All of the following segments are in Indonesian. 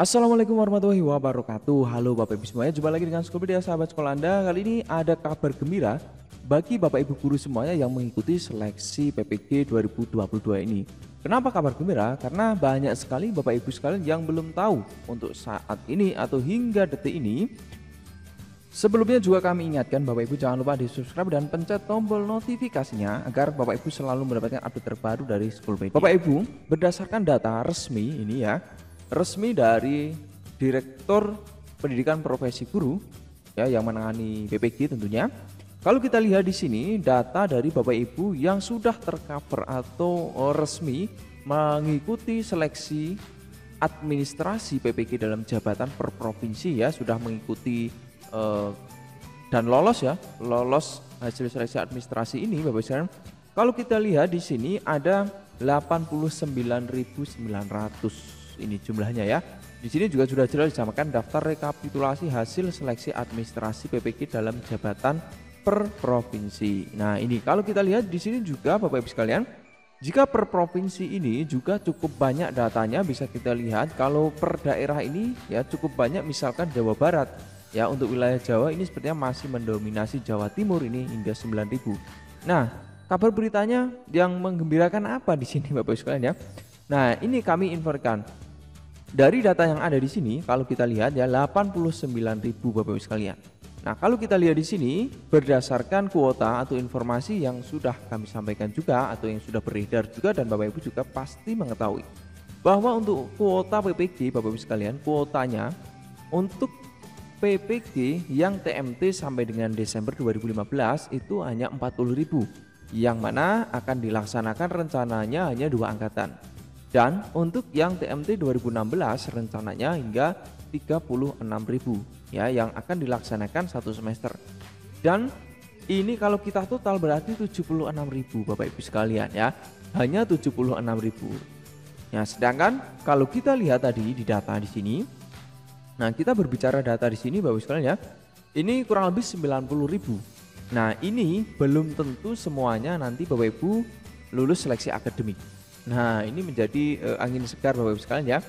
Assalamualaikum warahmatullahi wabarakatuh. Halo Bapak Ibu semuanya, jumpa lagi dengan Skopedia sahabat sekolah Anda. Kali ini ada kabar gembira bagi Bapak Ibu guru semuanya yang mengikuti seleksi PPG 2022 ini. Kenapa kabar gembira? Karena banyak sekali Bapak Ibu sekalian yang belum tahu untuk saat ini atau hingga detik ini. Sebelumnya juga kami ingatkan Bapak Ibu jangan lupa di subscribe dan pencet tombol notifikasinya agar Bapak Ibu selalu mendapatkan update terbaru dari Skopedia. Bapak Ibu, berdasarkan data resmi ini ya, resmi dari Direktur Pendidikan Profesi Guru ya yang menangani PPG tentunya. Kalau kita lihat di sini data dari Bapak Ibu yang sudah tercover atau resmi mengikuti seleksi administrasi PPG dalam jabatan per provinsi ya, sudah mengikuti dan lolos ya, lolos hasil seleksi administrasi ini Bapak Ibu sekalian. Kalau kita lihat di sini ada 89.900 ini jumlahnya ya. Di sini juga sudah jelas disamakan daftar rekapitulasi hasil seleksi administrasi PPG dalam jabatan per provinsi. Nah, ini kalau kita lihat di sini juga Bapak Ibu sekalian, jika per provinsi ini juga cukup banyak datanya, bisa kita lihat kalau per daerah ini ya cukup banyak, misalkan Jawa Barat. Ya, untuk wilayah Jawa ini sepertinya masih mendominasi Jawa Timur ini hingga 9.000. Nah, kabar beritanya yang menggembirakan apa di sini Bapak Ibu sekalian ya? Nah, ini kami infokan dari data yang ada di sini. Kalau kita lihat ya 89.000 Bapak Ibu sekalian. Nah, kalau kita lihat di sini berdasarkan kuota atau informasi yang sudah kami sampaikan juga atau yang sudah beredar juga, dan Bapak Ibu juga pasti mengetahui bahwa untuk kuota PPG Bapak Ibu sekalian, kuotanya untuk PPG yang TMT sampai dengan Desember 2015 itu hanya 40.000, yang mana akan dilaksanakan rencananya hanya 2 angkatan. Dan untuk yang TMT 2016 rencananya hingga 36.000 ya, yang akan dilaksanakan 1 semester. Dan ini kalau kita total berarti 76.000 Bapak Ibu sekalian ya, hanya 76.000. Ya, sedangkan kalau kita lihat tadi di data di sini, nah kita berbicara data di sini Bapak Ibu sekalian ya, ini kurang lebih 90.000. Nah, ini belum tentu semuanya nanti Bapak Ibu lulus seleksi akademik. Nah, ini menjadi angin segar Bapak Ibu sekalian ya.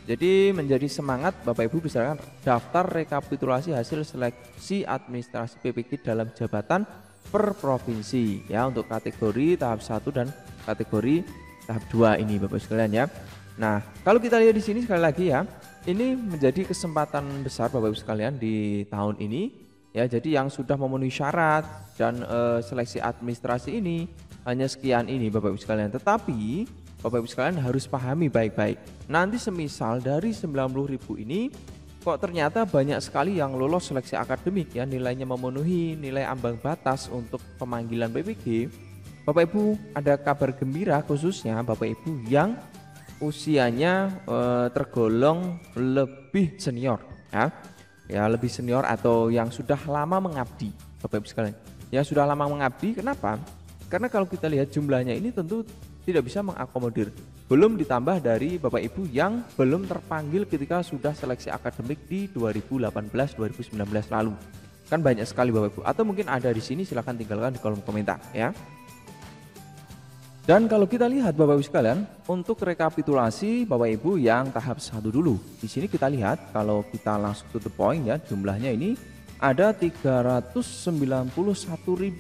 Jadi menjadi semangat Bapak Ibu bisa daftar rekapitulasi hasil seleksi administrasi PPG dalam jabatan per provinsi ya, untuk kategori tahap 1 dan kategori tahap 2 ini Bapak Ibu sekalian ya. Nah, kalau kita lihat di sini sekali lagi ya, ini menjadi kesempatan besar Bapak Ibu sekalian di tahun ini ya. Jadi yang sudah memenuhi syarat dan seleksi administrasi ini hanya sekian ini Bapak Ibu sekalian. Tetapi Bapak Ibu sekalian harus pahami baik-baik. Nanti semisal dari 90.000 ini kok ternyata banyak sekali yang lolos seleksi akademik ya, nilainya memenuhi nilai ambang batas untuk pemanggilan PPG. Bapak Ibu ada kabar gembira khususnya Bapak Ibu yang usianya tergolong lebih senior ya. Ya, lebih senior atau yang sudah lama mengabdi Bapak Ibu sekalian. Ya, sudah lama mengabdi. Kenapa? Karena kalau kita lihat jumlahnya ini tentu tidak bisa mengakomodir. Belum ditambah dari Bapak Ibu yang belum terpanggil ketika sudah seleksi akademik di 2018-2019 lalu. Kan banyak sekali Bapak Ibu. Atau mungkin ada di sini, silahkan tinggalkan di kolom komentar ya. Dan kalau kita lihat Bapak Ibu sekalian, untuk rekapitulasi Bapak Ibu yang tahap 1 dulu. Di sini kita lihat kalau kita langsung to the point ya, jumlahnya ini ada 391.000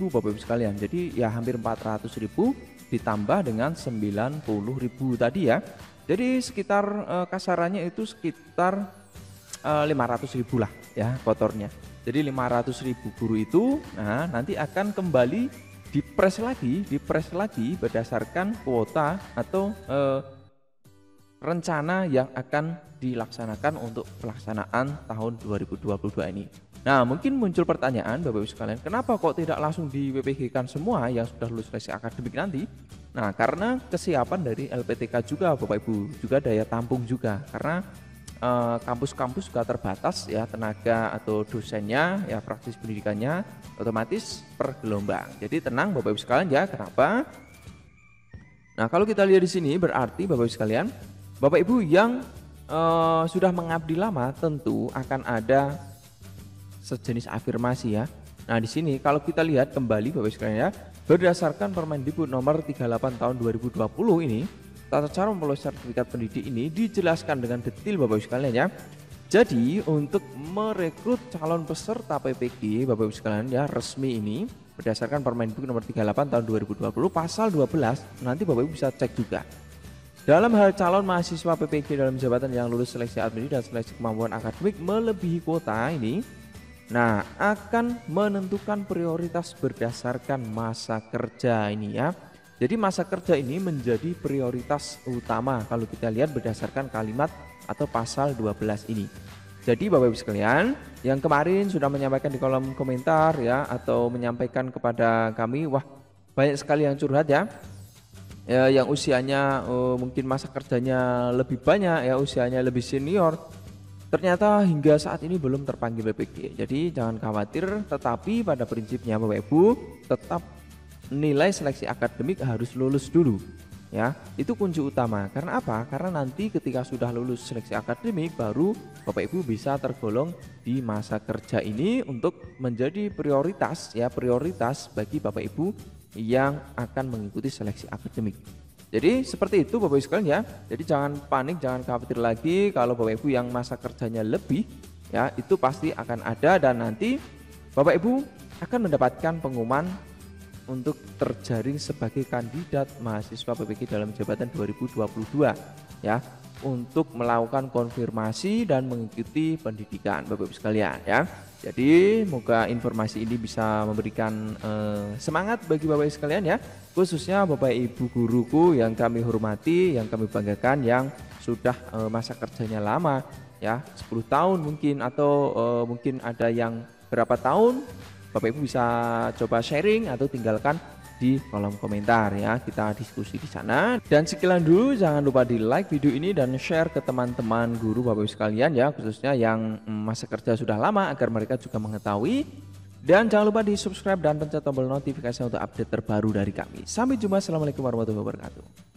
Bapak Ibu sekalian. Jadi ya hampir 400.000 ditambah dengan 90.000 tadi ya. Jadi sekitar kasarannya itu sekitar 500.000 lah ya kotornya. Jadi 500.000 guru itu nah nanti akan kembali dipres lagi berdasarkan kuota atau rencana yang akan dilaksanakan untuk pelaksanaan tahun 2022 ini. Nah, mungkin muncul pertanyaan Bapak Ibu sekalian, kenapa kok tidak langsung di PPG-kan semua yang sudah lulus seleksi akademik nanti? Nah, karena kesiapan dari LPTK juga Bapak Ibu, juga daya tampung juga, karena kampus-kampus juga terbatas ya, tenaga atau dosennya ya, praktis pendidikannya otomatis per gelombang. Jadi tenang Bapak Ibu sekalian ya. Kenapa? Nah, kalau kita lihat di sini berarti Bapak Ibu sekalian, Bapak Ibu yang sudah mengabdi lama tentu akan ada sejenis afirmasi ya. Nah, di sini kalau kita lihat kembali Bapak Ibu sekalian ya, berdasarkan Permendikbud nomor 38 tahun 2020 ini, tata cara memperoleh sertifikat pendidik ini dijelaskan dengan detail Bapak Ibu sekalian ya. Jadi untuk merekrut calon peserta PPG Bapak Ibu sekalian ya resmi ini berdasarkan Permendikbud nomor 38 tahun 2020 pasal 12, nanti Bapak Ibu bisa cek juga. Dalam hal calon mahasiswa PPG dalam jabatan yang lulus seleksi administrasi dan seleksi kemampuan akademik melebihi kuota ini, nah akan menentukan prioritas berdasarkan masa kerja ini ya. Jadi masa kerja ini menjadi prioritas utama kalau kita lihat berdasarkan kalimat atau pasal 12 ini. Jadi Bapak Ibu sekalian yang kemarin sudah menyampaikan di kolom komentar ya, atau menyampaikan kepada kami, wah banyak sekali yang curhat ya, yang usianya mungkin masa kerjanya lebih banyak ya, usianya lebih senior, ternyata hingga saat ini belum terpanggil PPG. Jadi jangan khawatir, tetapi pada prinsipnya Bapak Ibu tetap nilai seleksi akademik harus lulus dulu ya. Itu kunci utama. Karena apa? Karena nanti ketika sudah lulus seleksi akademik baru Bapak Ibu bisa tergolong di masa kerja ini untuk menjadi prioritas ya, prioritas bagi Bapak Ibu yang akan mengikuti seleksi akademik. Jadi seperti itu Bapak Ibu sekalian ya. Jadi jangan panik, jangan khawatir lagi kalau Bapak Ibu yang masa kerjanya lebih ya, itu pasti akan ada dan nanti Bapak Ibu akan mendapatkan pengumuman untuk terjaring sebagai kandidat mahasiswa PPG dalam jabatan 2022 ya, untuk melakukan konfirmasi dan mengikuti pendidikan Bapak Ibu sekalian ya. Jadi semoga informasi ini bisa memberikan semangat bagi Bapak Ibu sekalian ya, khususnya Bapak Ibu guruku yang kami hormati, yang kami banggakan, yang sudah masa kerjanya lama ya, 10 tahun mungkin, atau mungkin ada yang berapa tahun. Bapak Ibu bisa coba sharing atau tinggalkan di kolom komentar ya, kita diskusi di sana. Dan sekian dulu, jangan lupa di like video ini dan share ke teman-teman guru Bapak Ibu sekalian ya, khususnya yang masa kerja sudah lama agar mereka juga mengetahui. Dan jangan lupa di subscribe dan pencet tombol notifikasi untuk update terbaru dari kami. Sampai jumpa, assalamualaikum warahmatullahi wabarakatuh.